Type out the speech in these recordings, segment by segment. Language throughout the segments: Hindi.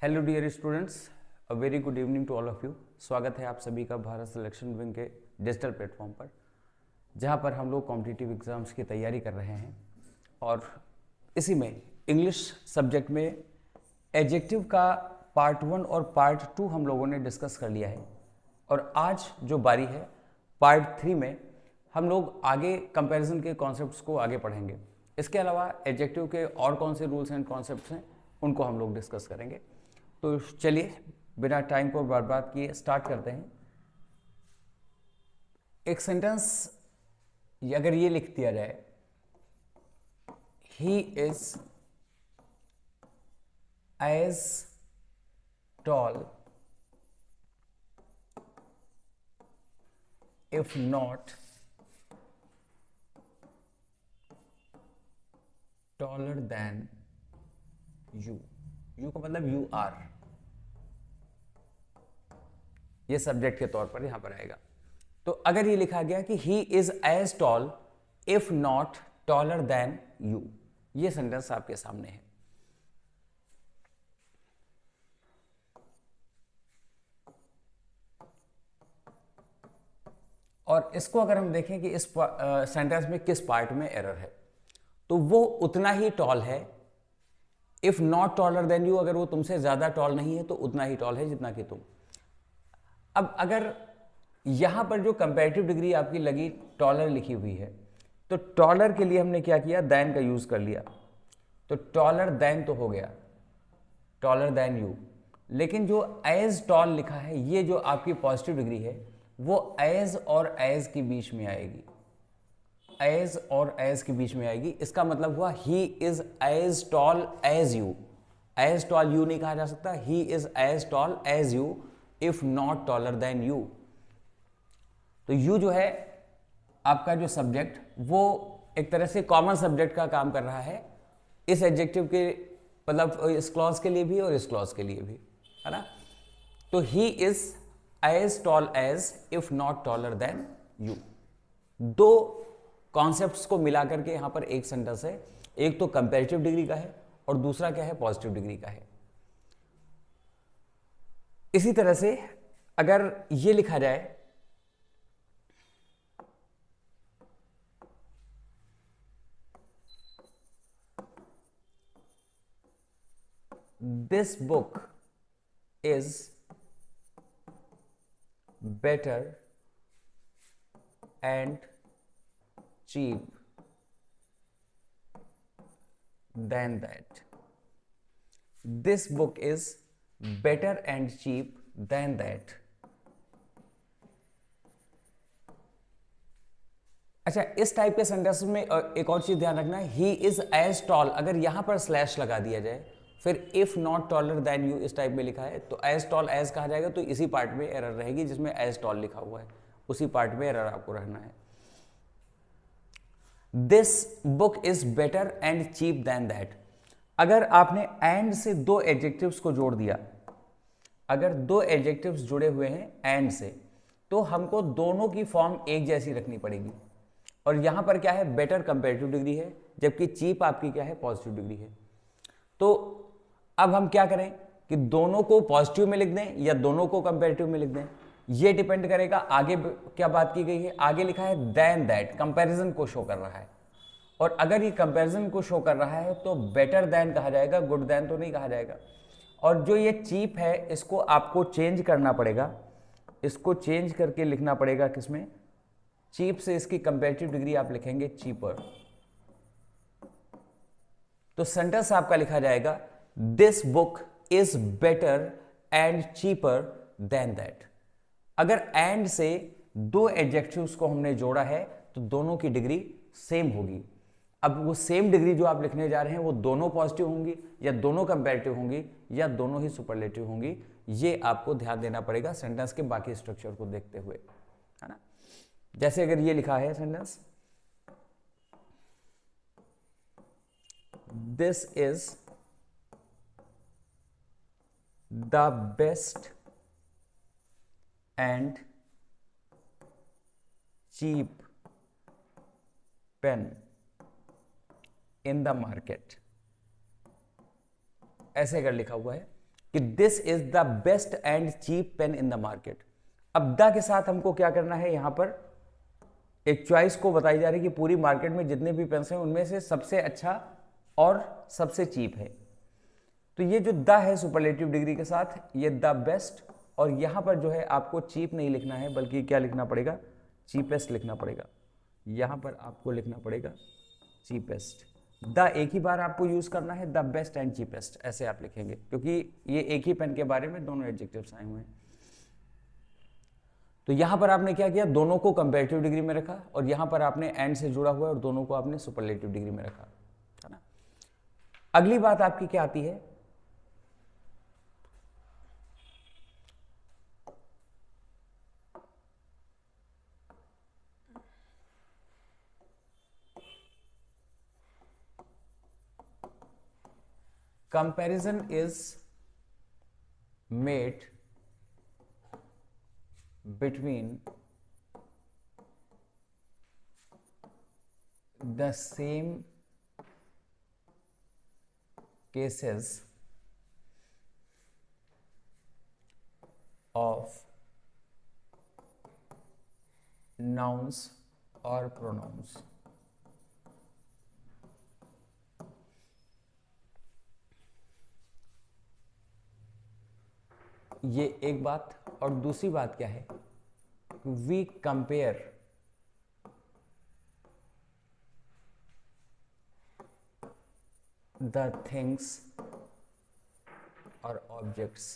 Hello dear students, a very good evening to all of you. स्वागत है आप सभी का भारत सिलेक्शन विंग के डिजिटल प्लेटफॉर्म पर, जहां पर हम लोग कॉम्पिटिटिव एग्जाम्स की तैयारी कर रहे हैं। और इसी में इंग्लिश सब्जेक्ट में एडजेक्टिव का पार्ट 1 और पार्ट 2 हम लोगों ने डिस्कस कर लिया है। और आज जो बारी है पार्ट 3 में हम लोग आगे कंपैरिजन के कॉन्सेप्ट्स को आगे पढ़ेंगे। इसके अलावा एडजेक्टिव के और कौन से रूल्स एंड कॉन्सेप्ट्स हैं उनको हम लोग डिस्कस करेंगे। तो चलिए बिना टाइम को बर्बाद किए स्टार्ट करते हैं। एक सेंटेंस अगर ये लिख दिया जाए, he is as tall if not taller than you. You का मतलब यू आर, ये सब्जेक्ट के तौर पर यहां पर आएगा। तो अगर ये लिखा गया कि he is as tall if not taller than you, ये सेंटेंस आपके सामने है। और इसको अगर हम देखें कि इस सेंटेंस में किस पार्ट में एरर है, तो वो उतना ही टॉल है। If not taller than you, अगर वो तुमसे ज्यादा टॉल नहीं है तो उतना ही टॉल है जितना कि तुम। अब अगर यहां पर जो कंपैरेटिव डिग्री आपकी लगी टॉलर लिखी हुई है, तो टॉलर के लिए हमने क्या किया, देन का यूज कर लिया। तो टॉलर देन तो हो गया, टॉलर देन यू। लेकिन जो एज टॉल लिखा है, ये जो आपकी पॉजिटिव डिग्री है, वो एज और एज के बीच में आएगी। एज और एज के बीच में आएगी। इसका मतलब हुआ he is as tall as you. As tall you नहीं कहा जा सकता, he is as tall as you if not taller than you. तो यू जो है आपका जो सब्जेक्ट, वो एक तरह से कॉमन सब्जेक्ट का काम कर रहा है इस एडजेक्टिव के, मतलब इस क्लॉज के लिए भी और इस क्लॉज के लिए भी, है ना। तो he is as tall as if not taller than you. दो कॉन्सेप्ट्स को मिलाकर के यहां पर एक सेंटेंस है। एक तो कंपैरेटिव डिग्री का है और दूसरा क्या है, पॉजिटिव डिग्री का है। इसी तरह से अगर ये लिखा जाए, this book is better and cheap than that. This book is better and cheap than that. अच्छा, इस टाइप के सेंटेंस में एक और चीज ध्यान रखना है, ही इज एज टॉल, अगर यहां पर स्लैश लगा दिया जाए, फिर if not taller than you इस टाइप में लिखा है, तो एज टॉल एज कहा जाएगा, तो इसी पार्ट में एरर रहेगी जिसमें एज टॉल लिखा हुआ है, उसी पार्ट में एरर आपको रहना है। This book is better and cheap than that. अगर आपने एंड से दो एडजेक्टिव्स को जोड़ दिया, अगर दो एडजेक्टिव्स जुड़े हुए हैं एंड से, तो हमको दोनों की फॉर्म एक जैसी रखनी पड़ेगी। और यहां पर क्या है, बेटर कंपेरेटिव डिग्री है, जबकि चीप आपकी क्या है, पॉजिटिव डिग्री है। तो अब हम क्या करें कि दोनों को पॉजिटिव में लिख दें या दोनों को कंपेरेटिव में लिख दें, ये डिपेंड करेगा आगे क्या बात की गई है। आगे लिखा है देन दैट, कंपैरिजन को शो कर रहा है। और अगर ये कंपैरिजन को शो कर रहा है तो बेटर देन कहा जाएगा, गुड देन तो नहीं कहा जाएगा। और जो ये चीप है, इसको आपको चेंज करना पड़ेगा, इसको चेंज करके लिखना पड़ेगा किसमें, चीप से इसकी कंपैरेटिव डिग्री आप लिखेंगे चीपर। तो सेंटेंस आपका लिखा जाएगा this book is better and cheaper than that. अगर एंड से दो एडजेक्टिव्स को हमने जोड़ा है तो दोनों की डिग्री सेम होगी। अब वो सेम डिग्री जो आप लिखने जा रहे हैं, वो दोनों पॉजिटिव होंगी या दोनों कंपैरेटिव होंगी या दोनों ही सुपरलेटिव होंगी, ये आपको ध्यान देना पड़ेगा सेंटेंस के बाकी स्ट्रक्चर को देखते हुए, है ना। जैसे अगर ये लिखा है sentence, this is the best and cheap pen in the market, ऐसे अगर लिखा हुआ है कि this is the best and cheap pen in the market. अब द के साथ हमको क्या करना है, यहां पर एक चॉइस को बताई जा रही है कि पूरी मार्केट में जितने भी पेन्स हैं उनमें से सबसे अच्छा और सबसे चीप है। तो ये जो द है सुपरलेटिव डिग्री के साथ, ये द बेस्ट, और यहां पर जो है आपको चीप नहीं लिखना है बल्कि क्या लिखना पड़ेगा, चीपेस्ट लिखना पड़ेगा। यहां पर आपको लिखना पड़ेगा चीपेस्ट। द एक ही बार आपको यूज करना है, द बेस्ट एंड चीपेस्ट ऐसे आप लिखेंगे, क्योंकि ये एक ही पेन के बारे में दोनों एडजेक्टिव्स आए हुए हैं। तो यहां पर आपने क्या किया, दोनों को कंपैरेटिव डिग्री में रखा, और यहां पर आपने एंड से जुड़ा हुआ है और दोनों को आपने सुपरलेटिव डिग्री में रखा, है ना। अगली बात आपकी क्या आती है, comparison is made between the same cases of nouns or pronouns। ये एक बात, और दूसरी बात क्या है, वी कंपेयर द थिंग्स और objects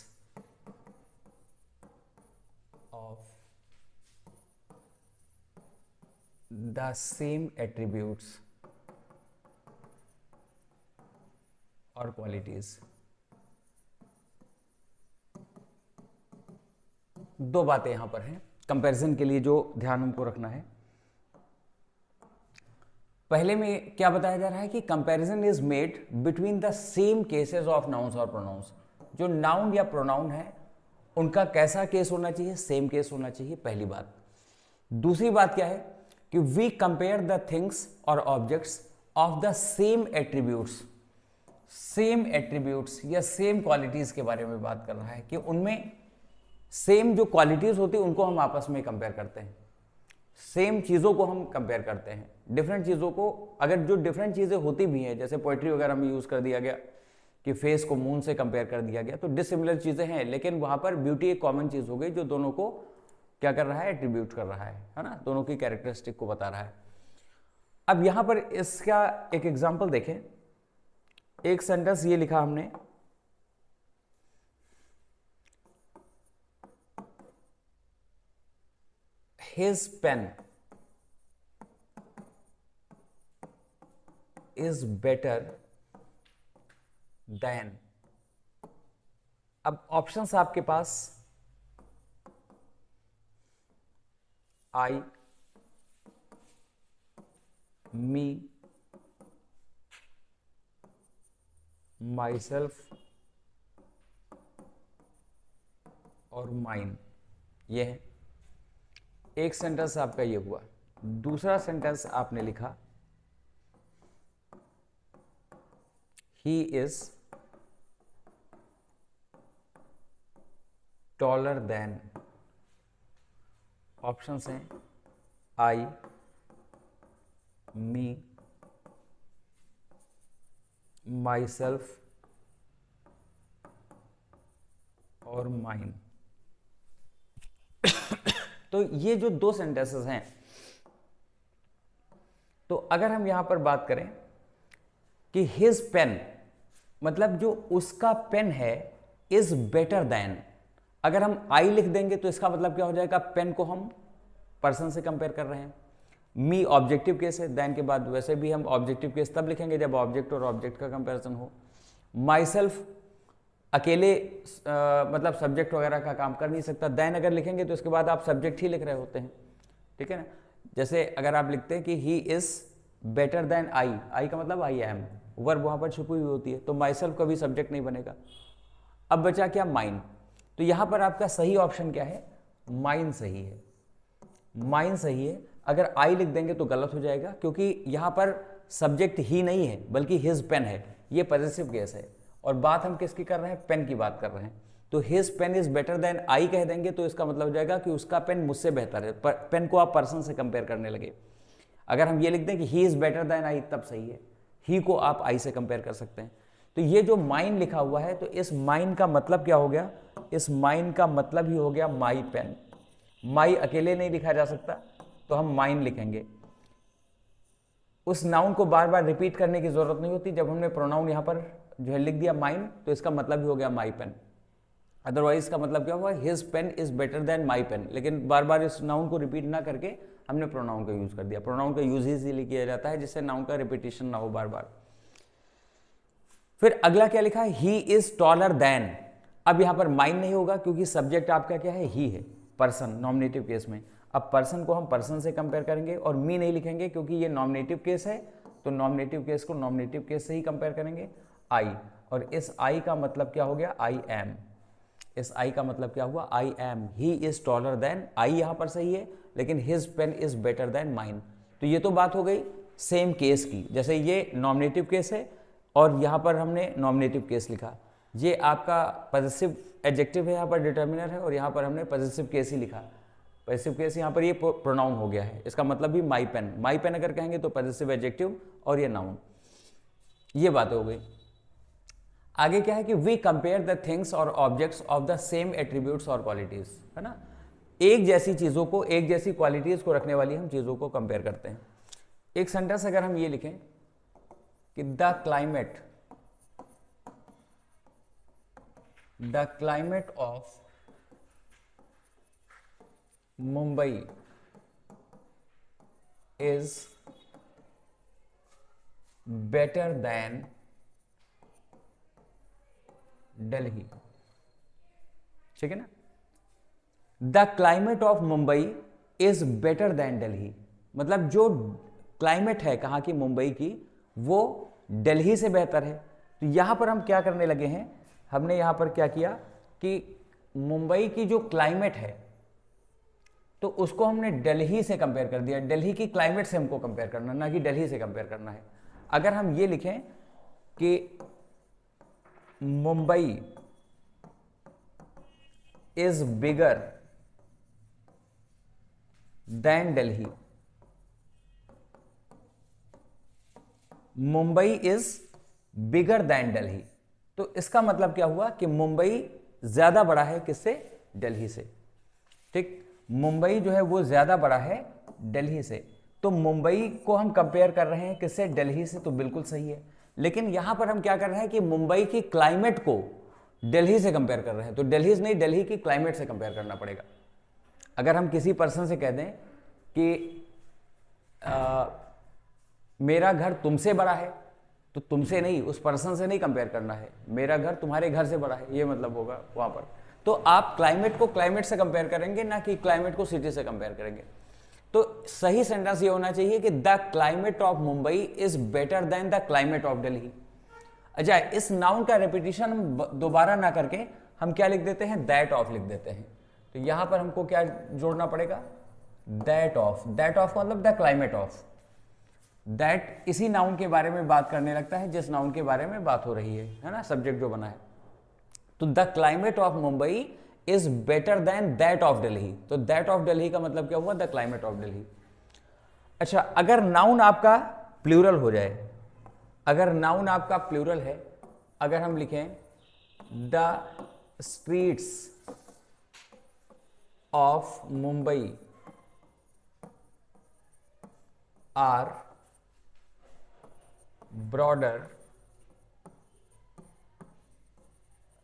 of the same attributes और क्वालिटीज। दो बातें यहां पर हैं कंपैरिजन के लिए जो ध्यान हमको रखना है। पहले में क्या बताया जा रहा है कि comparison is made between the same cases of nouns और प्रोनाउंस। जो नाउन या प्रोनाउन है उनका कैसा केस होना चाहिए, सेम केस होना चाहिए, पहली बात। दूसरी बात क्या है कि वी कंपेयर द थिंग्स और objects of the same attributes. Same attributes या सेम क्वालिटीज के बारे में बात कर रहा है कि उनमें सेम जो क्वालिटीज होती है उनको हम आपस में कंपेयर करते हैं, सेम चीज़ों को हम कंपेयर करते हैं, डिफरेंट चीज़ों को। अगर जो डिफरेंट चीज़ें होती भी हैं, जैसे पोइट्री वगैरह में यूज़ कर दिया गया कि फेस को मून से कंपेयर कर दिया गया, तो डिसिमिलर चीज़ें हैं, लेकिन वहाँ पर ब्यूटी एक कॉमन चीज़ हो गई जो दोनों को क्या कर रहा है, एट्रीब्यूट कर रहा है ना, दोनों की कैरेक्टरिस्टिक को बता रहा है। अब यहाँ पर इसका एक एग्जाम्पल देखें। एक सेंटेंस ये लिखा हमने, his pen is better than। अब ऑप्शंस आपके पास आई, मी, माई सेल्फ और माइन, ये है। एक सेंटेंस आपका ये हुआ। दूसरा सेंटेंस आपने लिखा he is taller then. Options हैं आई, मी, माई सेल्फ और माइन। तो ये जो दो सेंटेंसेस हैं, तो अगर हम यहां पर बात करें कि हिज पेन, मतलब जो उसका पेन है, इज बेटर देन। अगर हम आई लिख देंगे तो इसका मतलब क्या हो जाएगा, पेन को हम पर्सन से कंपेयर कर रहे हैं। मी ऑब्जेक्टिव केस है, देन के बाद वैसे भी हम ऑब्जेक्टिव केस तब लिखेंगे जब ऑब्जेक्ट और ऑब्जेक्ट का कंपैरिजन हो। माई सेल्फ अकेले मतलब सब्जेक्ट वगैरह का काम कर नहीं सकता, देन अगर लिखेंगे तो इसके बाद आप सब्जेक्ट ही लिख रहे होते हैं, ठीक है ना। जैसे अगर आप लिखते हैं कि he is better than I, I का मतलब आई एम, वर्ब वहां पर छुपी हुई होती है, तो माई सेल्फ कभी सब्जेक्ट नहीं बनेगा। अब बचा क्या, माइन। तो यहां पर आपका सही ऑप्शन क्या है, माइन सही है, माइन सही है। अगर आई लिख देंगे तो गलत हो जाएगा, क्योंकि यहां पर सब्जेक्ट ही नहीं है बल्कि हिज पेन है, ये पॉजेसिव केस है, और बात हम किसकी कर रहे हैं, पेन की बात कर रहे हैं। तो his pen is better than I कह देंगे तो इसका मतलब हो जाएगा कि उसका पेन मुझसे बेहतर है। पेन को आप पर्सन से कंपेयर करने लगे। अगर हम ये लिख दें कि he is better than I तब सही है, ही को आप आई से कंपेयर कर सकते हैं। तो ये जो माइन लिखा हुआ है, तो इस माइन का मतलब क्या हो गया, इस माइन का मतलब ही हो गया माई पेन। माई अकेले नहीं लिखा जा सकता, तो हम माइन लिखेंगे। उस नाउन को बार बार रिपीट करने की जरूरत नहीं होती। जब हमने प्रोनाउन यहां पर जो है लिख दिया माइन, तो इसका मतलब ही हो गया माई पेन। अदरवाइज इसका मतलब क्या हुआ, his pen is better than my pen. लेकिन बार बार इस नाउन को रिपीट ना करके हमने प्रोनाउन का यूज कर दिया। प्रोनाउन का यूज इसीलिए किया जाता है जिससे नाउन का रिपीटेशन ना हो बार बार। फिर अगला क्या लिखा है, ही इज टॉलर देन। अब यहां पर माइन नहीं होगा क्योंकि सब्जेक्ट आपका क्या है, ही है, पर्सन, नॉमिनेटिव केस में। अब पर्सन को हम पर्सन से कंपेयर करेंगे और मी नहीं लिखेंगे क्योंकि ये नॉमिनेटिव केस है, तो नॉमिनेटिव केस को नॉमिनेटिव केस से ही कंपेयर करेंगे। आई, और इस आई का मतलब क्या हो गया, आई एम। इस आई का मतलब क्या हुआ, I am. He is taller than, I यहां पर सही है, लेकिन his pen is better than mine. तो ये तो बात हो गई सेम केस की। जैसे ये नॉमिनेटिव केस है और यहां पर हमने नॉमिनेटिव केस लिखा, ये आपका पॉजिटिव एडजेक्टिव है, यहाँ पर डिटर्मिनर है, और यहाँ पर हमने पॉजिटिव केस ही लिखा। पॉजिटिव केस यहाँ पर ये प्रोनाउन हो गया है। इसका मतलब भी माई पेन। माई पेन अगर कहेंगे तो पॉजिटिव एडजेक्टिव और ये नाउन। ये बात हो गई। आगे क्या है कि वी कंपेयर द थिंग्स और objects of the same attributes और क्वालिटीज, है ना। एक जैसी चीजों को, एक जैसी क्वालिटीज को रखने वाली हम चीजों को कंपेयर करते हैं। एक सेंटेंस अगर हम ये लिखें कि the climate of Mumbai is better then Delhi, ठीक है ना। The climate of Mumbai is better then Delhi, मतलब जो क्लाइमेट है कहां की, मुंबई की, वो दिल्ली से बेहतर है। तो यहां पर हम क्या करने लगे हैं, हमने यहां पर क्या किया कि मुंबई की जो क्लाइमेट है तो उसको हमने दिल्ली से कंपेयर कर दिया। दिल्ली की क्लाइमेट से हमको कंपेयर करना, ना कि दिल्ली से कंपेयर करना है। अगर हम ये लिखें कि Mumbai is bigger than Delhi, Mumbai is bigger than Delhi, तो इसका मतलब क्या हुआ कि मुंबई ज्यादा बड़ा है किससे, दिल्ली से। ठीक, मुंबई जो है वो ज्यादा बड़ा है दिल्ली से। तो मुंबई को हम कंपेयर कर रहे हैं किससे, दिल्ली से, तो बिल्कुल सही है। लेकिन यहां पर हम क्या कर रहे हैं कि मुंबई की क्लाइमेट को दिल्ली से कंपेयर कर रहे हैं, तो दिल्ली से नहीं, दिल्ली की क्लाइमेट से कंपेयर करना पड़ेगा। अगर हम किसी पर्सन से कह दें कि मेरा घर तुमसे बड़ा है, तो तुमसे नहीं, उस पर्सन से नहीं कंपेयर करना है, मेरा घर तुम्हारे घर से बड़ा है, ये मतलब होगा वहां पर। तो आप क्लाइमेट को क्लाइमेट से कंपेयर करेंगे, ना कि क्लाइमेट को सिटी से कंपेयर करेंगे। तो सही सेंटेंस ये होना चाहिए कि the climate of Mumbai is better then the climate of Delhi. अच्छा, इस नाउन का रिपीटिशन हम दोबारा ना करके हम क्या लिख देते हैं, दैट ऑफ लिख देते हैं। तो यहां पर हमको क्या जोड़ना पड़ेगा, दैट ऑफ। दैट ऑफ मतलब द क्लाइमेट ऑफ। दैट इसी नाउन के बारे में बात करने लगता है जिस नाउन के बारे में बात हो रही है ना, सब्जेक्ट जो बना है। तो the climate of Mumbai is better then that of Delhi, तो दैट ऑफ दिल्ली का मतलब क्या हुआ, द क्लाइमेट ऑफ दिल्ली। अच्छा, अगर नाउन आपका प्लूरल हो जाए, अगर नाउन आपका प्लूरल है, अगर हम लिखें the streets of Mumbai are broader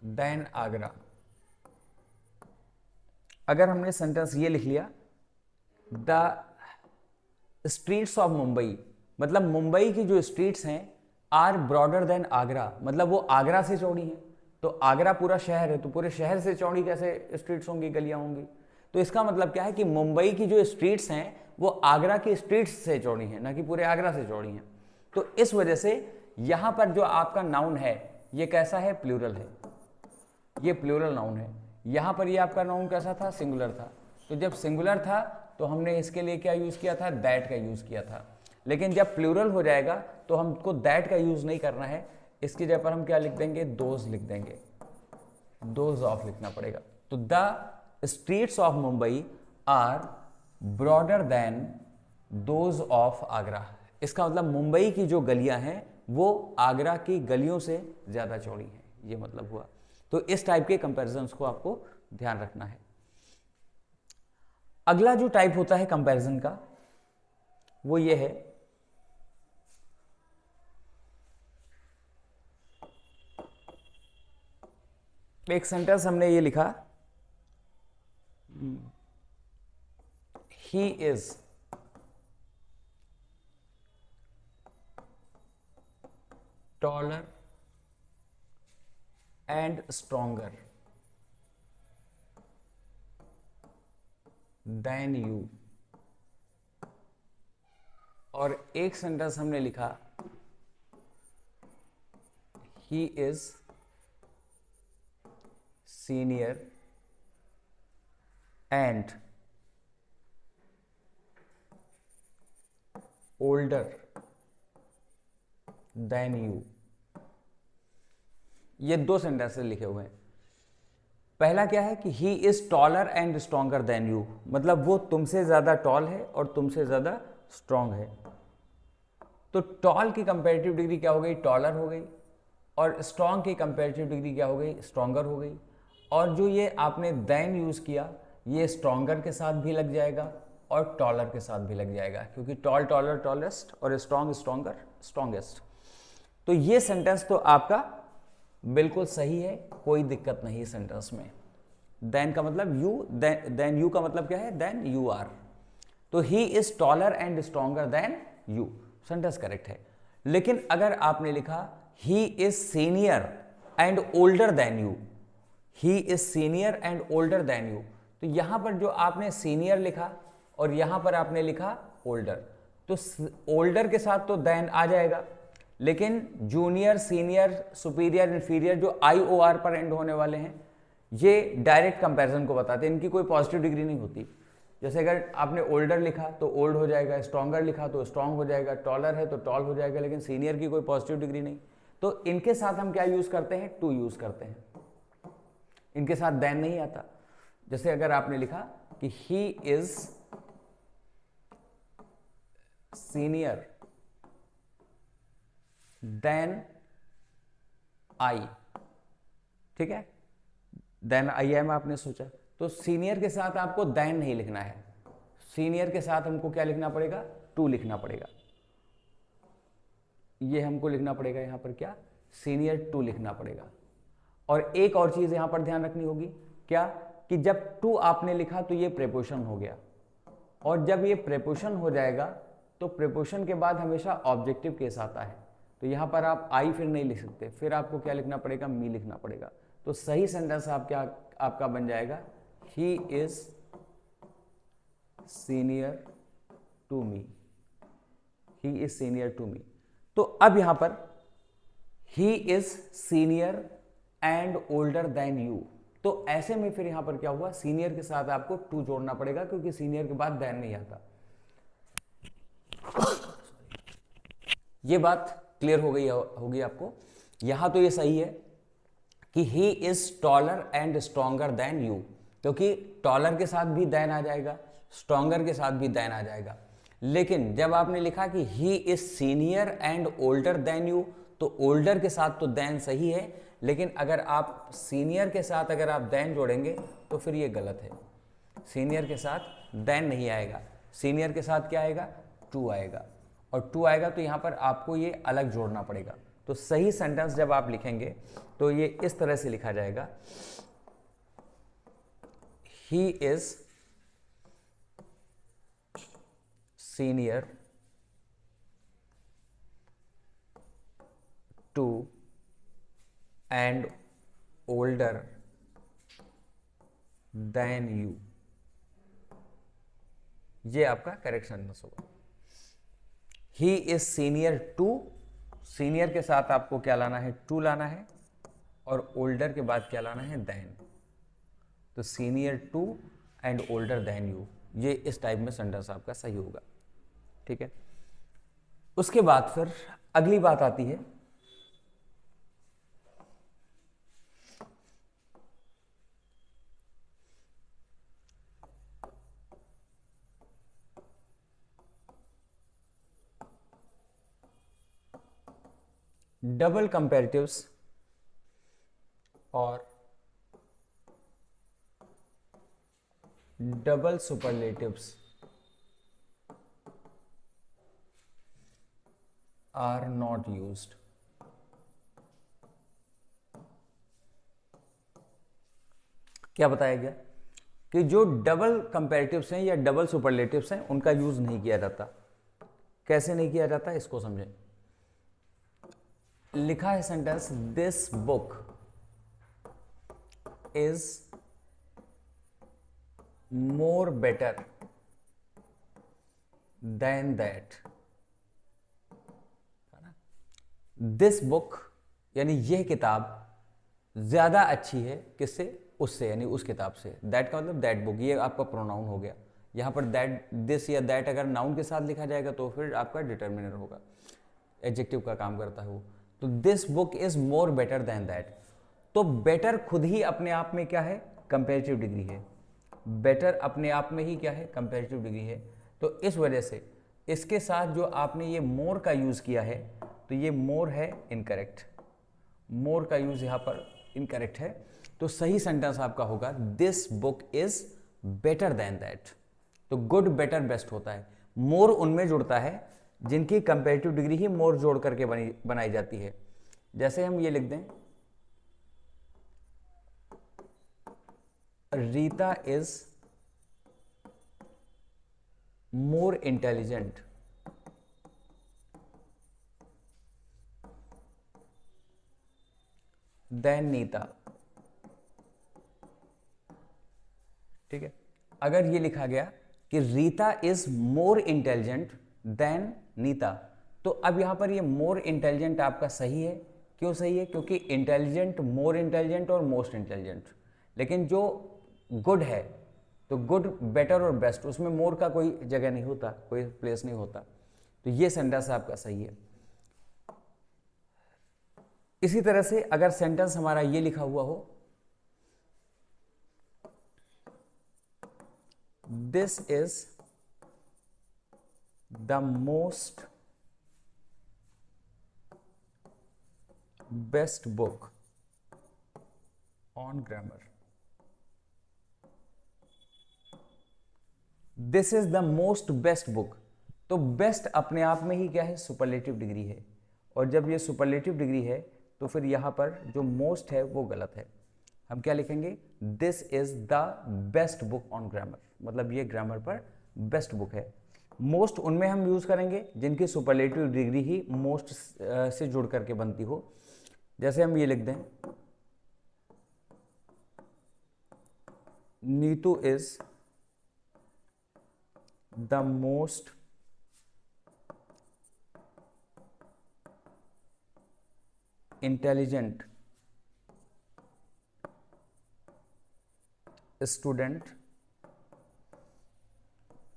than Agra. अगर हमने सेंटेंस ये लिख लिया, द स्ट्रीट्स ऑफ मुंबई, मतलब मुंबई की जो स्ट्रीट्स हैं आर ब्रॉडर देन आगरा, मतलब वो आगरा से चौड़ी हैं। तो आगरा पूरा शहर है, तो पूरे शहर से चौड़ी कैसे स्ट्रीट्स होंगी, गलियां होंगी। तो इसका मतलब क्या है कि मुंबई की जो स्ट्रीट्स हैं वो आगरा की स्ट्रीट्स से चौड़ी हैं, ना कि पूरे आगरा से चौड़ी हैं। तो इस वजह से यहां पर जो आपका नाउन है ये कैसा है, प्लूरल है, ये प्लूरल नाउन है। यहां पर ये आपका नाउन कैसा था, सिंगुलर था। तो जब सिंगुलर था तो हमने इसके लिए क्या यूज किया था, दैट का यूज किया था। लेकिन जब प्लूरल हो जाएगा तो हमको दैट का यूज नहीं करना है, इसकी जगह पर हम क्या लिख देंगे, दोज लिख देंगे, दोज ऑफ लिखना पड़ेगा। तो the streets of Mumbai are broader than those of Agra. इसका मतलब मुंबई की जो गलियां हैं वो आगरा की गलियों से ज्यादा चौड़ी हैं, ये मतलब हुआ। तो इस टाइप के कंपैरिजंस को आपको ध्यान रखना है। अगला जो टाइप होता है कंपैरिजन का वो ये है, एक सेंटेंस हमने ये लिखा, he is taller and stronger than you. और एक सेंटेंस हमने लिखा, he is senior and older than you. ये दो सेंटेंसेस लिखे हुए हैं। पहला क्या है कि he is taller and stronger than you, मतलब वो तुमसे ज्यादा टॉल है और तुमसे ज्यादा स्ट्रांग है। तो टॉल की कंपैरेटिव डिग्री क्या हो गई, टॉलर हो गई, और स्ट्रांग की कंपैरेटिव डिग्री क्या हो गई, स्ट्रॉन्गर हो गई। और जो ये आपने देन यूज किया, ये स्ट्रॉन्गर के साथ भी लग जाएगा और टॉलर के साथ भी लग जाएगा, क्योंकि टॉल टॉलर टॉलेस्ट और स्ट्रॉन्ग स्ट्रॉन्गर स्ट्रॉन्गेस्ट। तो ये सेंटेंस तो आपका बिल्कुल सही है, कोई दिक्कत नहीं सेंटेंस में। देन का मतलब यू, देन यू का मतलब क्या है, देन यू आर। तो he is taller and stronger than you, sentence correct है। लेकिन अगर आपने लिखा he is senior and older than you, he is senior and older than you, तो यहां पर जो आपने सीनियर लिखा और यहां पर आपने लिखा ओल्डर, तो ओल्डर के साथ तो देन आ जाएगा, लेकिन जूनियर, सीनियर, सुपीरियर, इंफीरियर जो IOR पर एंड होने वाले हैं, ये डायरेक्ट कंपैरिजन को बताते हैं, इनकी कोई पॉजिटिव डिग्री नहीं होती। जैसे अगर आपने ओल्डर लिखा तो ओल्ड हो जाएगा, स्ट्रॉन्गर लिखा तो स्ट्रॉन्ग हो जाएगा, टॉलर है तो टॉल हो जाएगा, लेकिन सीनियर की कोई पॉजिटिव डिग्री नहीं। तो इनके साथ हम क्या यूज करते हैं, टू यूज करते हैं, इनके साथ देन नहीं आता। जैसे अगर आपने लिखा कि he is senior than I, ठीक है, देन आई एम आपने सोचा, तो सीनियर के साथ आपको देन नहीं लिखना है, सीनियर के साथ हमको क्या लिखना पड़ेगा, टू लिखना पड़ेगा। ये हमको लिखना पड़ेगा यहां पर क्या, सीनियर टू लिखना पड़ेगा। और एक और चीज यहां पर ध्यान रखनी होगी, क्या, कि जब टू आपने लिखा तो ये प्रेपोजिशन हो गया, और जब ये प्रेपोजिशन हो जाएगा तो प्रेपोजिशन के बाद हमेशा ऑब्जेक्टिव केस आता है, तो यहां पर आप आई फिर नहीं लिख सकते, फिर आपको क्या लिखना पड़ेगा, मी लिखना पड़ेगा। तो सही सेंटेंस आपका बन जाएगा, he is senior to me, he is senior to me. तो अब यहां पर he is senior and older than you, तो ऐसे में फिर यहां पर क्या हुआ, सीनियर के साथ आपको टू जोड़ना पड़ेगा, क्योंकि सीनियर के बाद देन नहीं आता। ये बात क्लियर हो गई होगी आपको। यहां तो ये सही है कि he is taller and stronger than you, क्योंकि टॉलर के साथ भी देन आ जाएगा, स्ट्रॉन्गर के साथ भी देन आ जाएगा। लेकिन जब आपने लिखा कि he is senior and older than you, तो ओल्डर के साथ तो देन सही है, लेकिन अगर आप सीनियर के साथ अगर आप देन जोड़ेंगे तो फिर ये गलत है। सीनियर के साथ देन नहीं आएगा, सीनियर के साथ क्या आएगा, टू आएगा, और टू आएगा तो यहां पर आपको ये अलग जोड़ना पड़ेगा। तो सही सेंटेंस जब आप लिखेंगे तो ये इस तरह से लिखा जाएगा, he is senior to and older than you. ये आपका करेक्ट सेंटेंस होगा। He is senior to, senior के साथ आपको क्या लाना है, टू लाना है, और ओल्डर के बाद क्या लाना है, देन। तो senior to and older than you, ये इस टाइप में सेंटेंस आपका सही होगा, ठीक है। उसके बाद फिर अगली बात आती है डबल कंपेरेटिव्स और double superlatives are not used. क्या बताया गया कि जो डबल कंपेरेटिव्स हैं या डबल सुपरलेटिव्स हैं उनका यूज नहीं किया जाता। कैसे नहीं किया जाता इसको समझें। लिखा है sentence, this book is more better than that. This book यानी यह किताब ज्यादा अच्छी है किससे, उससे, यानी उस किताब से। दैट का मतलब दैट बुक, ये आपका प्रोनाउन हो गया। यहां पर दैट, दिस या दैट अगर नाउन के साथ लिखा जाएगा तो फिर आपका डिटर्मिनर होगा, एडजेक्टिव का काम करता है वो। तो this book is more better than that. तो बेटर खुद ही अपने आप में क्या है, कंपेरेटिव डिग्री है। बेटर अपने आप में ही क्या है, कंपेरेटिव डिग्री है। तो इस वजह से इसके साथ जो आपने ये मोर का यूज किया है, तो ये मोर है इनकरेक्ट। मोर का यूज यहां पर इनकरेक्ट है। तो सही सेंटेंस आपका होगा this book is better then that. तो गुड, बेटर, बेस्ट होता है। मोर उनमें जुड़ता है जिनकी कंपेरेटिव डिग्री ही मोर जोड़ करके बनाई जाती है। जैसे हम ये लिख दें, Rita is more intelligent than Nita. ठीक है। अगर ये लिखा गया कि Rita is more intelligent than Nita, तो अब यहां पर ये मोर इंटेलिजेंट आपका सही है। क्यों सही है? क्योंकि इंटेलिजेंट, मोर इंटेलिजेंट और मोस्ट इंटेलिजेंट। लेकिन जो गुड है, तो गुड, बेटर और बेस्ट, उसमें मोर का कोई जगह नहीं होता, कोई प्लेस नहीं होता। तो ये सेंटेंस आपका सही है। इसी तरह से अगर सेंटेंस हमारा ये लिखा हुआ हो, this is the most best book on grammar. This is the most best book. तो बेस्ट अपने आप में ही क्या है, सुपरलेटिव डिग्री है। और जब ये सुपरलेटिव डिग्री है तो फिर यहां पर जो मोस्ट है वो गलत है। हम क्या लिखेंगे, this is the best book on grammar, मतलब ये ग्रामर पर बेस्ट बुक है। मोस्ट उनमें हम यूज करेंगे जिनकी सुपरलेटिव डिग्री ही मोस्ट से जुड़ करके बनती हो। जैसे हम ये लिख दें, Neetu is the most intelligent student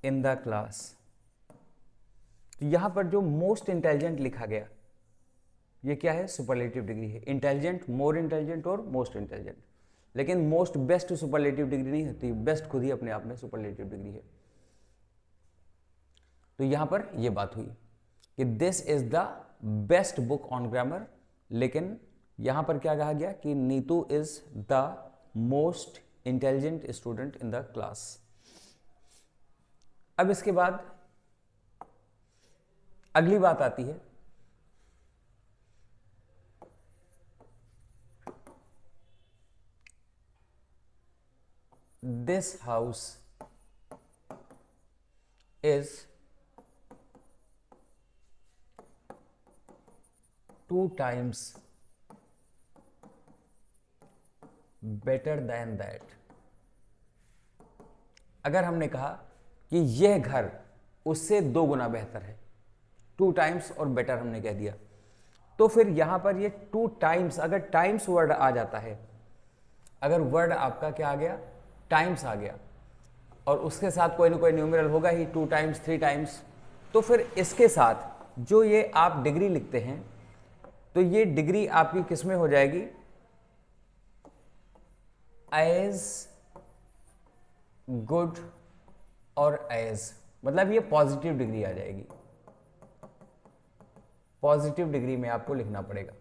in the class. तो यहां पर जो मोस्ट इंटेलिजेंट लिखा गया, ये क्या है, सुपरलेटिव डिग्री है। इंटेलिजेंट, मोर इंटेलिजेंट और मोस्ट इंटेलिजेंट। लेकिन मोस्ट बेस्ट सुपरलेटिव डिग्री नहीं होती, बेस्ट खुद ही अपने आप में सुपरलेटिव डिग्री है। तो यहां पर यह बात हुई कि this is the best book on grammar, लेकिन यहां पर क्या कहा गया कि Neetu is the most intelligent student in the class. अब इसके बाद अगली बात आती है, this house is 2 times better than that. अगर हमने कहा कि यह घर उससे 2 गुना बेहतर है, 2 times और बेटर हमने कह दिया, तो फिर यहां पर ये 2 times, अगर टाइम्स वर्ड आ जाता है, अगर वर्ड आपका क्या आ गया, टाइम्स आ गया, और उसके साथ कोई ना कोई न्यूमेरल होगा ही, 2 times 3 times, तो फिर इसके साथ जो ये आप डिग्री लिखते हैं, तो ये डिग्री आपकी किस में हो जाएगी, एज गुड और एज, मतलब ये पॉजिटिव डिग्री आ जाएगी। पॉजिटिव डिग्री में आपको लिखना पड़ेगा,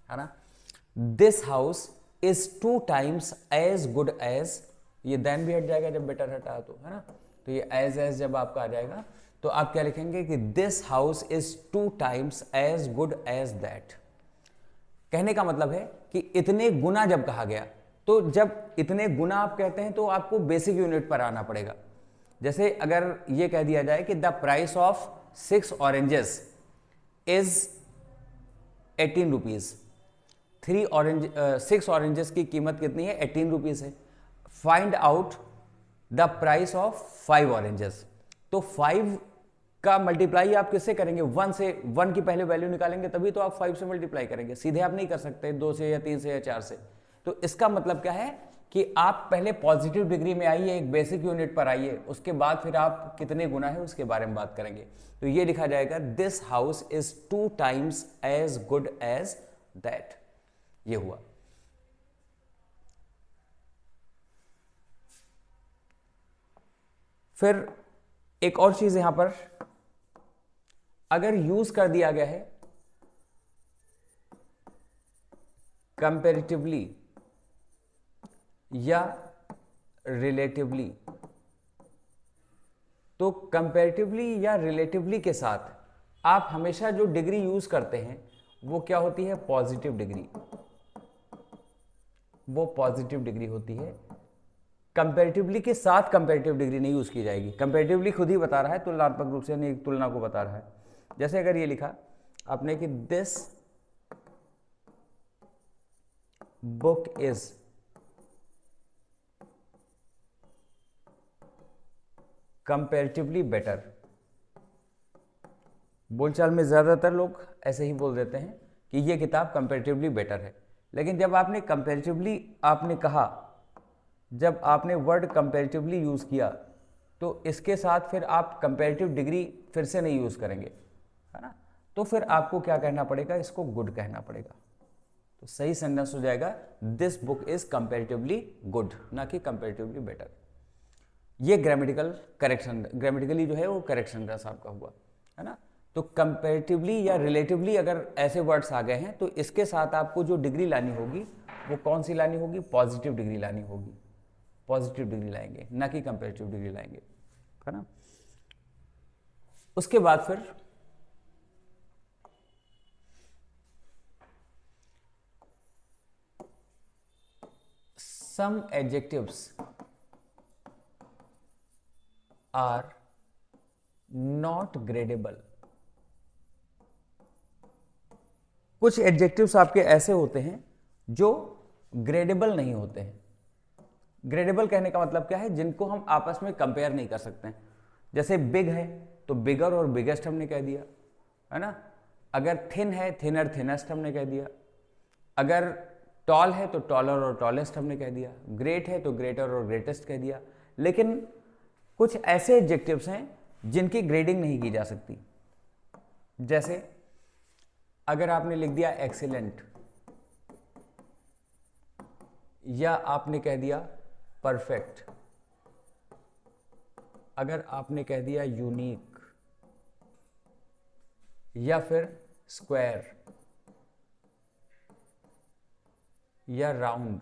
है ना। This house is 2 times as good as, ये देन भी हट जाएगा जब बेटर हटा तो, है ना। तो ये एज जब आपका आ जाएगा तो आप क्या लिखेंगे कि this house is 2 times as good as that. कहने का मतलब है कि इतने गुना जब कहा गया, तो जब इतने गुना आप कहते हैं तो आपको बेसिक यूनिट पर आना पड़ेगा। जैसे अगर ये कह दिया जाए कि the price of 6 oranges is 18 rupees, 6 oranges की कीमत कितनी है, 18 रुपीज है। Find out the price of 5 oranges, तो 5 का मल्टीप्लाई आप किससे करेंगे, 1 से। 1 की पहले वैल्यू निकालेंगे तभी तो आप 5 से मल्टीप्लाई करेंगे, सीधे आप नहीं कर सकते 2 से या 3 से या 4 से। तो इसका मतलब क्या है कि आप पहले पॉजिटिव डिग्री में आइए, एक बेसिक यूनिट पर आइए, उसके बाद फिर आप कितने गुना है उसके बारे में बात करेंगे। तो ये लिखा जाएगा this house is 2 times as good as that. ये हुआ। फिर एक और चीज यहां पर अगर यूज कर दिया गया है कंपैरेटिवली या रिलेटिवली, तो कंपैरेटिवली या रिलेटिवली के साथ आप हमेशा जो डिग्री यूज करते हैं वो क्या होती है, पॉजिटिव डिग्री। वो पॉजिटिव डिग्री होती है। कंपैरेटिवली के साथ कंपैरेटिव डिग्री नहीं यूज की जाएगी। कंपैरेटिवली खुद ही बता रहा है, तुलनात्मक रूप से नहीं, तुलना को बता रहा है। जैसे अगर ये लिखा आपने कि this book is comparatively better. बोलचाल में ज्यादातर लोग ऐसे ही बोल देते हैं कि ये किताब कंपैरेटिवली बेटर है, लेकिन जब आपने कंपैरेटिवली आपने कहा, जब आपने वर्ड कंपैरेटिवली यूज किया तो इसके साथ फिर आप कंपैरेटिव डिग्री फिर से नहीं यूज करेंगे, है ना। तो फिर आपको क्या कहना पड़ेगा, इसको गुड कहना पड़ेगा। तो सही सेंटेंस हो जाएगा this book is comparatively good, ना कि कंपैरेटिवली बेटर। ये ग्रामेटिकल करेक्शन, ग्रामेटिकली जो है वो करेक्शन रस आपका हुआ, है ना। तो कंपैरेटिवली या रिलेटिवली अगर ऐसे वर्ड्स आ गए हैं तो इसके साथ आपको जो डिग्री लानी होगी वो कौन सी लानी होगी, पॉजिटिव डिग्री लानी होगी। पॉजिटिव डिग्री लाएंगे, ना कि कंपैरेटिव डिग्री लाएंगे, है ना। उसके बाद फिर सम एडजेक्टिव्स आर नॉट ग्रेडेबल। कुछ एडजेक्टिव्स आपके ऐसे होते हैं जो ग्रेडेबल नहीं होते हैं। ग्रेडेबल कहने का मतलब क्या है, जिनको हम आपस में कंपेयर नहीं कर सकते हैं। जैसे बिग है तो बिगर और बिगेस्ट हमने कह दिया, है ना। अगर थिन है, थिनर थिनेस्ट हमने कह दिया। अगर टॉल है तो टॉलर और टॉलेस्ट हमने कह दिया। ग्रेट है तो ग्रेटर और ग्रेटेस्ट कह दिया। लेकिन कुछ ऐसे एडजेक्टिव्स हैं जिनकी ग्रेडिंग नहीं की जा सकती। जैसे अगर आपने लिख दिया एक्सीलेंट या आपने कह दिया परफेक्ट, अगर आपने कह दिया यूनिक या फिर स्क्वायर या राउंड,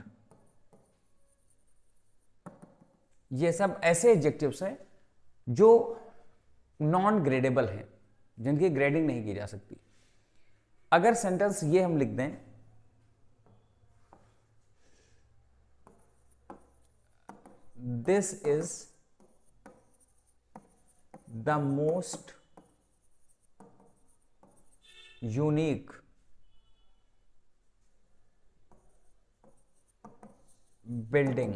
ये सब ऐसे एडजेक्टिव्स हैं जो नॉन ग्रेडेबल हैं, जिनकी ग्रेडिंग नहीं की जा सकती। अगर सेंटेंस ये हम लिख दें, this is the most unique building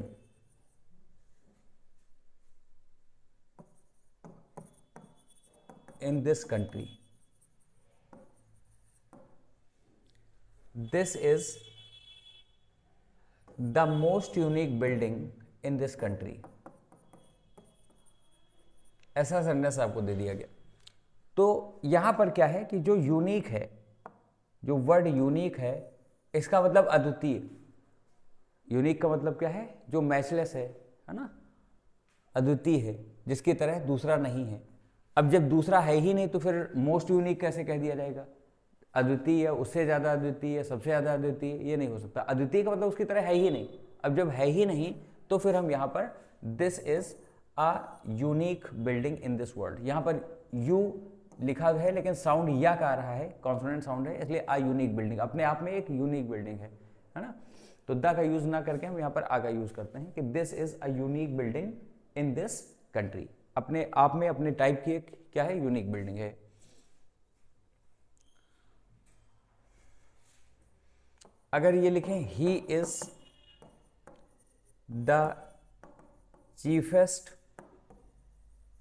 in this country. This is the most unique building in this country. ऐसा सेंटेंस आपको दे दिया गया। तो यहां पर क्या है कि जो यूनिक है, जो वर्ड यूनिक है, इसका मतलब अद्वितीय। यूनिक का मतलब क्या है, जो मैचलेस है ना, अद्वितीय है, जिसकी तरह दूसरा नहीं है। अब जब दूसरा है ही नहीं तो फिर मोस्ट यूनिक कैसे कह दिया जाएगा? अद्वितीय, उससे ज़्यादा अद्वितीय, सबसे ज़्यादा अद्वितीय, ये नहीं हो सकता। अद्वितीय का मतलब उसकी तरह है ही नहीं। अब जब है ही नहीं तो फिर हम यहाँ पर this is a unique building in this world, यहाँ पर यू लिखा है लेकिन साउंड या का आ रहा है, कॉन्सोनेंट साउंड है, इसलिए अ यूनिक बिल्डिंग अपने आप में एक यूनिक बिल्डिंग है ना। तो द का यूज ना करके हम यहाँ पर आ का यूज करते हैं कि this is a unique building in this country, अपने आप में अपने टाइप की एक क्या है, यूनिक बिल्डिंग है। अगर ये लिखें he is the chiefest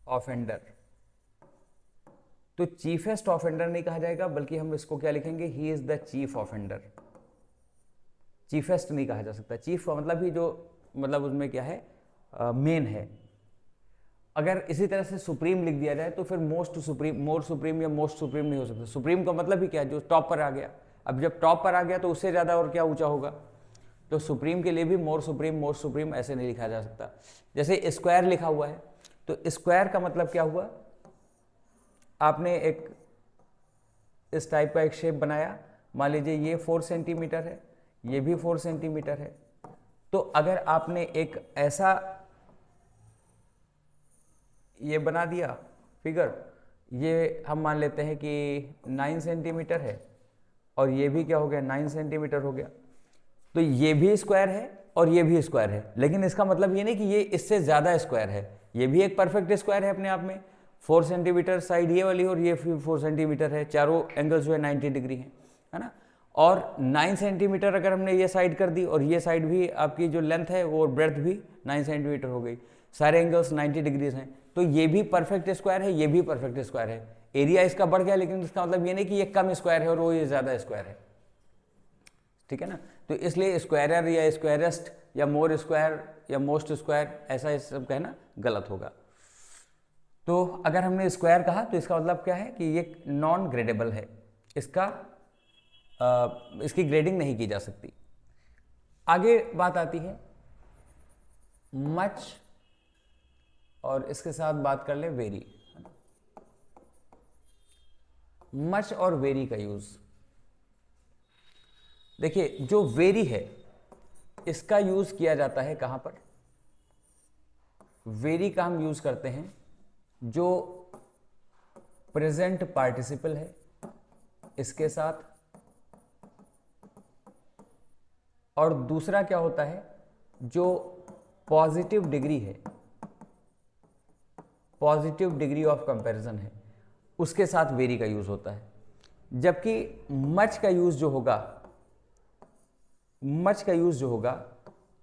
offender, तो चीफेस्ट ऑफेंडर नहीं कहा जाएगा, बल्कि हम इसको क्या लिखेंगे, he is the chief offender. Chiefest नहीं कहा जा सकता, चीफ का मतलब ही जो मतलब उसमें क्या है, मेन है। अगर इसी तरह से सुप्रीम लिख दिया जाए तो फिर मोस्ट सुप्रीम, मोर सुप्रीम या मोस्ट सुप्रीम नहीं हो सकता। सुप्रीम का मतलब ही क्या है, जो टॉप पर आ गया। अब जब टॉप पर आ गया तो उससे ज़्यादा और क्या ऊंचा होगा, तो सुप्रीम के लिए भी मोर सुप्रीम, मोस्ट सुप्रीम ऐसे नहीं लिखा जा सकता। जैसे स्क्वायर लिखा हुआ है तो स्क्वायर का मतलब क्या हुआ, आपने एक इस टाइप का एक शेप बनाया, मान लीजिए ये 4 सेंटीमीटर है, ये भी 4 सेंटीमीटर है, तो अगर आपने एक ऐसा ये बना दिया फिगर, ये हम मान लेते हैं कि 9 सेंटीमीटर है और ये भी क्या हो गया, 9 सेंटीमीटर हो गया, तो ये भी स्क्वायर है और ये भी स्क्वायर है, लेकिन इसका मतलब ये नहीं कि ये इससे ज़्यादा स्क्वायर है, ये भी एक परफेक्ट स्क्वायर है अपने आप में। 4 सेंटीमीटर साइड ये वाली और ये 4 सेंटीमीटर है, चारों एंगल्स जो है 90 डिग्री है ना। और 9 सेंटीमीटर अगर हमने ये साइड कर दी और ये साइड भी आपकी जो लेंथ है वो ब्रेड्थ भी 9 सेंटीमीटर हो गई, सारे एंगल्स 90 डिग्रीज हैं, तो ये भी परफेक्ट स्क्वायर है, ये भी परफेक्ट स्क्वायर है। एरिया इसका बढ़ गया, लेकिन इसका मतलब ये नहीं कि ये कम स्क्वायर है और वो ये ज़्यादा स्क्वायर है, ठीक है ना। तो इसलिए स्क्वायरर या स्क्वायरेस्ट या मोर स्क्वायर या मोस्ट स्क्वायर ऐसा सब कहना गलत होगा। तो अगर हमने स्क्वायर कहा तो इसका मतलब क्या है कि ये नॉन ग्रेडेबल है, इसकी ग्रेडिंग नहीं की जा सकती। आगे बात आती है मच, और इसके साथ बात कर ले वेरी। मच और वेरी का यूज, देखिए जो वेरी है इसका यूज किया जाता है कहां पर, वेरी का हम यूज करते हैं जो प्रेजेंट पार्टिसिपल है इसके साथ, और दूसरा क्या होता है जो पॉजिटिव डिग्री है, पॉजिटिव डिग्री ऑफ कंपैरिजन है, उसके साथ वेरी का यूज होता है। जबकि मच का यूज जो होगा, मच का यूज जो होगा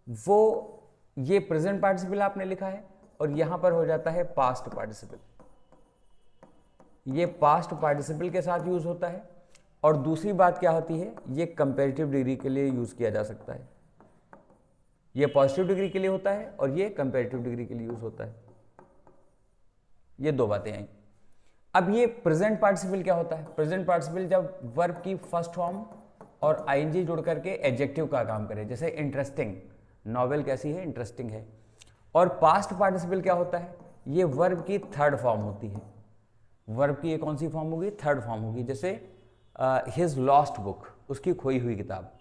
वो ये प्रेजेंट पार्टिसिपल आपने लिखा है और यहां पर हो जाता है पास्ट पार्टिसिपल, ये पास्ट पार्टिसिपल के साथ यूज होता है। और दूसरी बात क्या होती है, ये कंपैरेटिव डिग्री के लिए यूज किया जा सकता है, ये पॉजिटिव डिग्री के लिए होता है और ये कंपैरेटिव डिग्री के लिए यूज होता है। ये दो बातें आई। अब ये प्रेजेंट पार्टिसिपल क्या होता है, प्रेजेंट पार्टिसिपल जब वर्ब की फर्स्ट फॉर्म और आईएनजी जुड़ करके एडजेक्टिव का काम करे, जैसे इंटरेस्टिंग, नॉवेल कैसी है, इंटरेस्टिंग है। और पास्ट पार्टिसिपल क्या होता है, ये वर्ब की थर्ड फॉर्म होती है, वर्ब की ये कौन सी फॉर्म होगी, थर्ड फॉर्म होगी। जैसे हिज लॉस्ट बुक, उसकी खोई हुई किताब,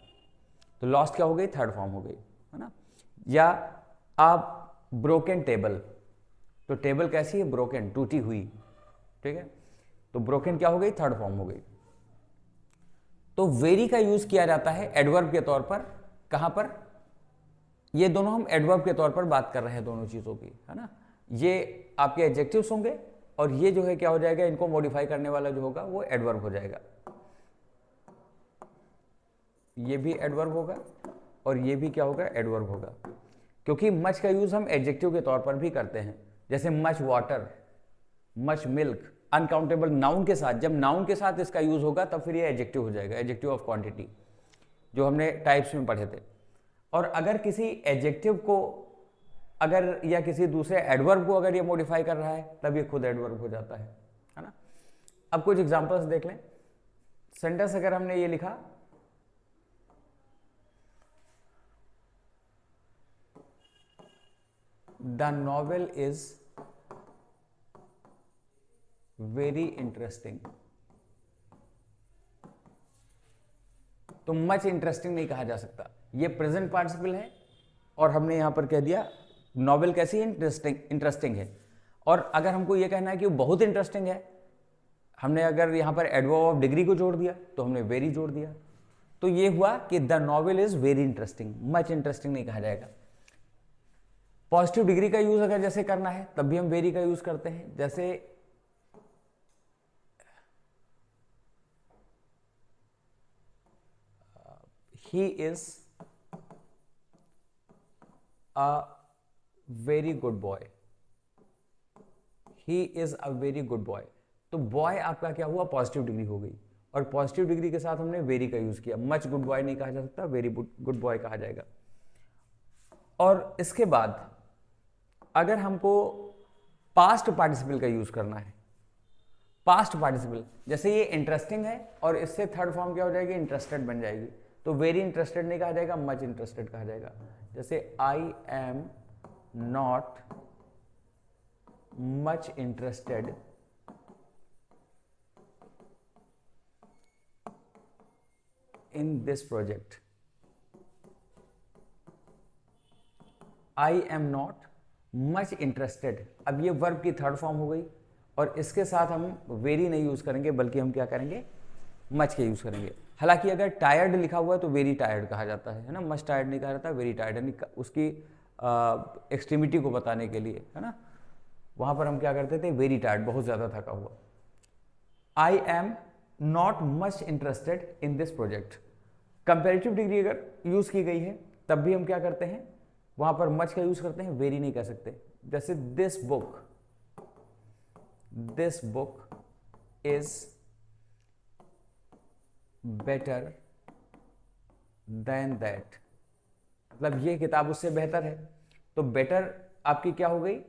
तो लॉस्ट क्या हो गई, थर्ड फॉर्म हो गई, है ना। या आप ब्रोकन टेबल, तो टेबल कैसी है, ब्रोकन, टूटी हुई, ठीक है, तो ब्रोकन क्या हो गई, थर्ड फॉर्म हो गई। तो वेरी का यूज किया जाता है एडवर्ब के तौर पर, कहां पर, ये दोनों हम एडवर्ब के तौर पर बात कर रहे हैं दोनों चीजों की, है ना। ये आपके एडजेक्टिव्स होंगे और ये जो है क्या हो जाएगा, इनको मॉडिफाई करने वाला जो होगा वो एडवर्ब हो जाएगा, ये भी एडवर्ब होगा और ये भी क्या होगा, एडवर्ब होगा। क्योंकि मच का यूज हम एडजेक्टिव के तौर पर भी करते हैं, जैसे much water, much milk, uncountable noun के साथ, जब नाउन के साथ इसका यूज होगा तब फिर ये एडजेक्टिव हो जाएगा, एडजेक्टिव ऑफ क्वांटिटी, जो हमने टाइप्स में पढ़े थे। और अगर किसी एडजेक्टिव को अगर या किसी दूसरे एडवर्ब को अगर ये मॉडिफाई कर रहा है तब ये खुद एडवर्ब हो जाता है ना। अब कुछ एग्जांपल्स देख लें। सेंटेंस अगर हमने ये लिखा, the novel is very interesting. तो मच इंटरेस्टिंग नहीं कहा जा सकता, ये प्रेजेंट पार्टिसिपल है और हमने यहां पर कह दिया नॉवेल कैसी इंटरेस्टिंग है। और अगर हमको ये कहना है कि वो बहुत इंटरेस्टिंग है, हमने अगर यहां पर एडवर्ब ऑफ डिग्री को जोड़ दिया तो हमने वेरी जोड़ दिया। तो ये हुआ कि the novel is very interesting, much interesting नहीं कहा जाएगा। पॉजिटिव डिग्री का यूज अगर जैसे करना है तब भी हम वेरी का यूज करते हैं, जैसे he is a very good boy, he is a very good boy. तो बॉय आपका क्या हुआ, पॉजिटिव डिग्री हो गई, और पॉजिटिव डिग्री के साथ हमने वेरी का यूज किया। मच गुड बॉय नहीं कहा जा सकता, वेरी गुड बॉय कहा जाएगा। और इसके बाद अगर हमको पास्ट पार्टिसिपल का यूज करना है, पास्ट पार्टिसिपल जैसे ये इंटरेस्टिंग है और इससे थर्ड फॉर्म क्या हो जाएगी, इंटरेस्टेड बन जाएगी। तो वेरी इंटरेस्टेड नहीं कहा जाएगा, मच इंटरेस्टेड कहा जाएगा। जैसे I am not much interested in this project. I am not much interested, अब ये वर्ब की थर्ड फॉर्म हो गई और इसके साथ हम वेरी नहीं यूज करेंगे बल्कि हम क्या करेंगे, मच के यूज करेंगे। हालांकि अगर टायर्ड लिखा हुआ है तो वेरी टायर्ड कहा जाता है ना, मच टायर्ड नहीं कहा जाता, वेरी टायर्ड, यानी उसकी एक्सट्रीमिटी को बताने के लिए, है ना, वहां पर हम क्या करते थे, वेरी टायर्ड, बहुत ज्यादा थका हुआ। I am not much interested in this project. Comparative degree अगर यूज की गई है तब भी हम क्या करते हैं, वहां पर मच का यूज करते हैं, वेरी नहीं कह सकते। जैसे this book is better then that, मतलब ये किताब उससे बेहतर है। तो बेटर आपकी क्या हो गई,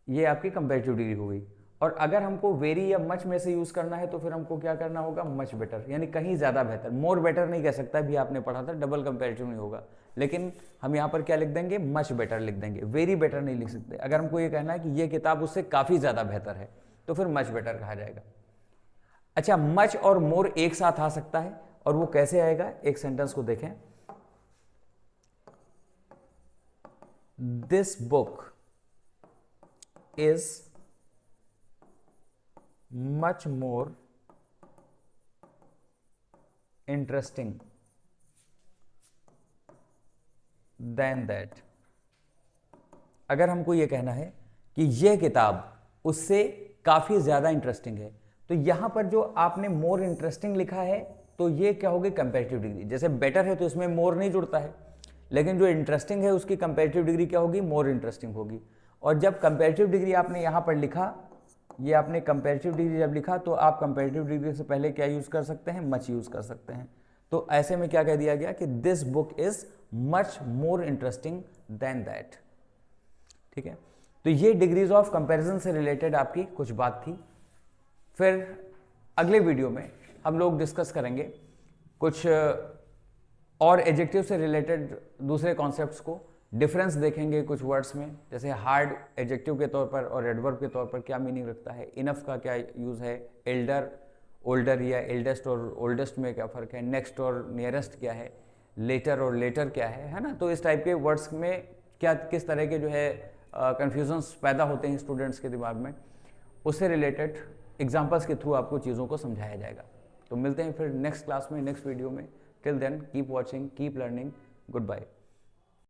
ये आपकी कंपेरेटिव डिग्री हो गई। और अगर हमको वेरी या मच में से यूज करना है तो फिर हमको क्या करना होगा, मच बेटर, यानी कहीं ज्यादा बेहतर। मोर बेटर नहीं कह सकता, भी आपने पढ़ा था, डबल कंपेरेटिव नहीं होगा, लेकिन हम यहां पर क्या लिख देंगे, मच बेटर लिख देंगे, वेरी बेटर नहीं लिख सकते। अगर हमको ये कहना है कि ये किताब उससे काफी ज्यादा बेहतर है तो फिर मच बेटर कहा जाएगा। अच्छा, मच और मोर एक साथ आ सकता है, और वो कैसे आएगा, एक सेंटेंस को देखें। This book is much more interesting than that. अगर हमको यह कहना है कि यह किताब उससे काफी ज्यादा इंटरेस्टिंग है, तो यहां पर जो आपने मोर इंटरेस्टिंग लिखा है तो ये क्या होगी, कंपेरेटिव डिग्री। जैसे बेटर है तो इसमें मोर नहीं जुड़ता है, लेकिन जो इंटरेस्टिंग है उसकी कंपेरेटिव डिग्री क्या होगी, मोर इंटरेस्टिंग होगी। और जब कंपेरेटिव डिग्री आपने यहां पर लिखा, ये आपने कंपेरेटिव डिग्री जब लिखा तो आप कंपेरेटिव डिग्री से पहले क्या यूज कर सकते हैं, मच यूज कर सकते हैं। तो ऐसे में क्या कह दिया गया कि this book is much more interesting than that. ठीक है, तो ये डिग्रीज ऑफ कंपैरिजन से रिलेटेड आपकी कुछ बात थी। फिर अगले वीडियो में हम लोग डिस्कस करेंगे कुछ और एडजेक्टिव से रिलेटेड दूसरे कॉन्सेप्ट्स को, डिफरेंस देखेंगे कुछ वर्ड्स में, जैसे हार्ड एडजेक्टिव के तौर पर और एडवर्ब के तौर पर क्या मीनिंग रखता है, इनफ का क्या यूज़ है, एल्डर ओल्डर या एल्डेस्ट और ओल्डेस्ट में क्या फ़र्क है, नेक्स्ट और नियरेस्ट क्या है, लेटर और लेटर क्या है ना। तो इस टाइप के वर्ड्स में क्या किस तरह के जो है कन्फ्यूजन्स पैदा होते हैं स्टूडेंट्स के दिमाग में, उससे रिलेटेड एग्जाम्पल्स के थ्रू आपको चीज़ों को समझाया जाएगा। तो मिलते हैं फिर नेक्स्ट क्लास में, नेक्स्ट वीडियो में। Till then keep watching, keep learning, good bye.